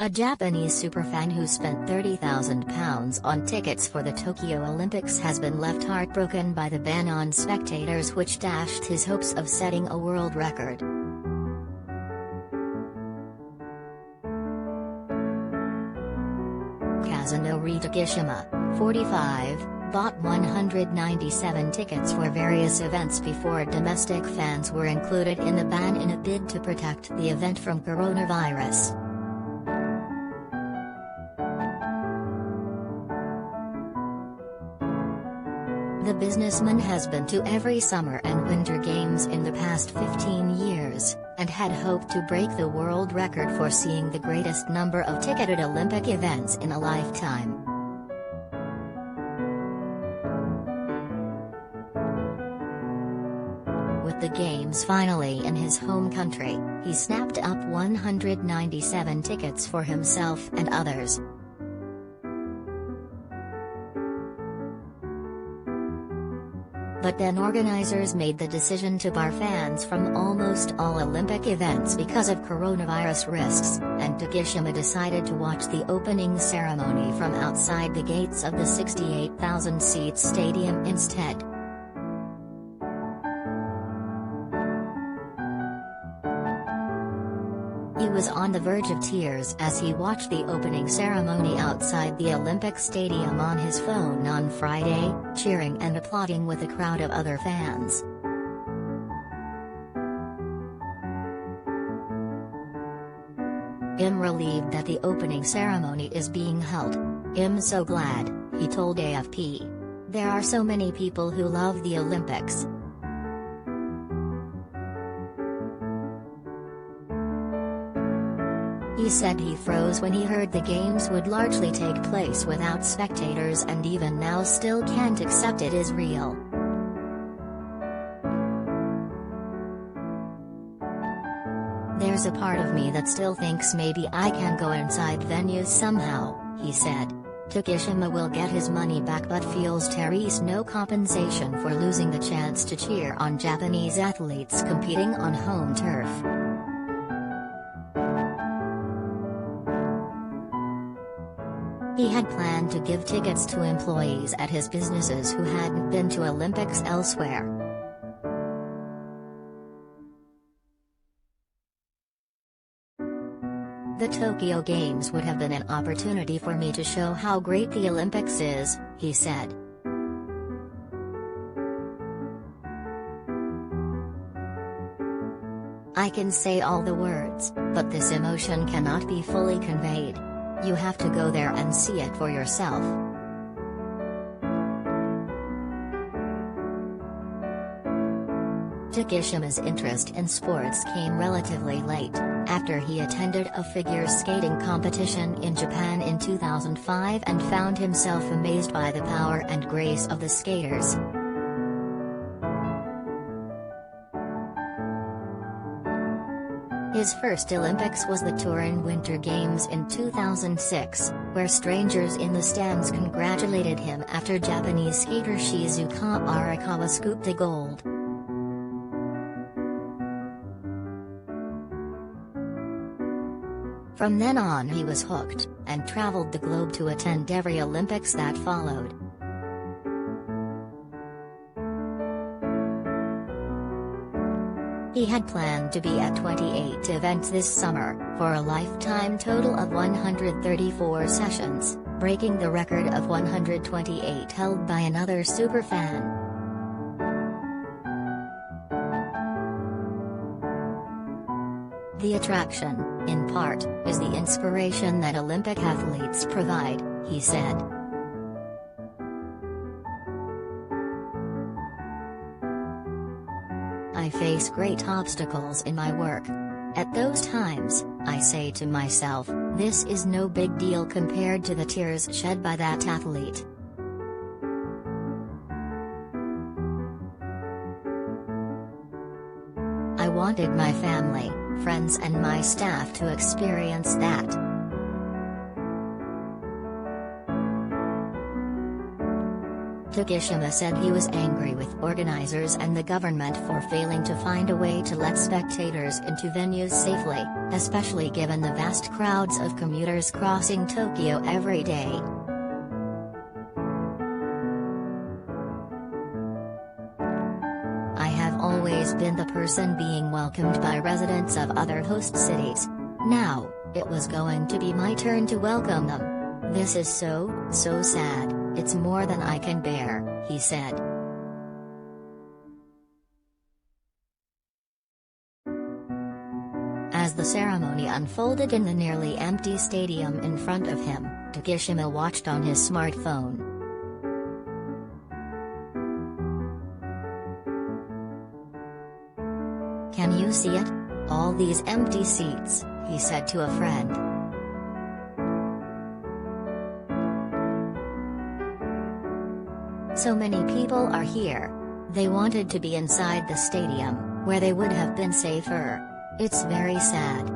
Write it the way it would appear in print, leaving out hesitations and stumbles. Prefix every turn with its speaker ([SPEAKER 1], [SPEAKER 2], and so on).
[SPEAKER 1] A Japanese superfan who spent £30,000 on tickets for the Tokyo Olympics has been left heartbroken by the ban on spectators, which dashed his hopes of setting a world record. Kazunori Takishima, 45, bought 197 tickets for various events before domestic fans were included in the ban in a bid to protect the event from coronavirus. The businessman has been to every summer and winter games in the past 15 years, and had hoped to break the world record for seeing the greatest number of ticketed Olympic events in a lifetime. With the games finally in his home country, he snapped up 197 tickets for himself and others. But then organizers made the decision to bar fans from almost all Olympic events because of coronavirus risks, and Takishima decided to watch the opening ceremony from outside the gates of the 68,000-seat stadium instead. He was on the verge of tears as he watched the opening ceremony outside the Olympic Stadium on his phone on Friday, cheering and applauding with a crowd of other fans. "I'm relieved that the opening ceremony is being held. I'm so glad," he told AFP. "There are so many people who love the Olympics." He said he froze when he heard the games would largely take place without spectators, and even now still can't accept it is real. "There's a part of me that still thinks maybe I can go inside venues somehow," he said. Takishima will get his money back but feels there's no compensation for losing the chance to cheer on Japanese athletes competing on home turf. He had planned to give tickets to employees at his businesses who hadn't been to Olympics elsewhere. "The Tokyo Games would have been an opportunity for me to show how great the Olympics is," he said. "I can say all the words, but this emotion cannot be fully conveyed. You have to go there and see it for yourself." Takishima's interest in sports came relatively late, after he attended a figure skating competition in Japan in 2005 and found himself amazed by the power and grace of the skaters. His first Olympics was the Turin Winter Games in 2006, where strangers in the stands congratulated him after Japanese skater Shizuka Arakawa scooped the gold. From then on he was hooked, and traveled the globe to attend every Olympics that followed. He had planned to be at 28 events this summer, for a lifetime total of 134 sessions, breaking the record of 128 held by another superfan. "The attraction, in part, is the inspiration that Olympic athletes provide," he said. "I face great obstacles in my work. At those times, I say to myself, this is no big deal compared to the tears shed by that athlete." "I wanted my family, friends and my staff to experience that." Takishima said he was angry with organizers and the government for failing to find a way to let spectators into venues safely, especially given the vast crowds of commuters crossing Tokyo every day. I have always been the person being welcomed by residents of other host cities. Now, it was going to be my turn to welcome them. This is so sad, it's more than I can bear, he said. As the ceremony unfolded in the nearly empty stadium in front of him, Takishima watched on his smartphone. "Can you see it? All these empty seats," he said to a friend. "So many people are here. They wanted to be inside the stadium, where they would have been safer. It's very sad."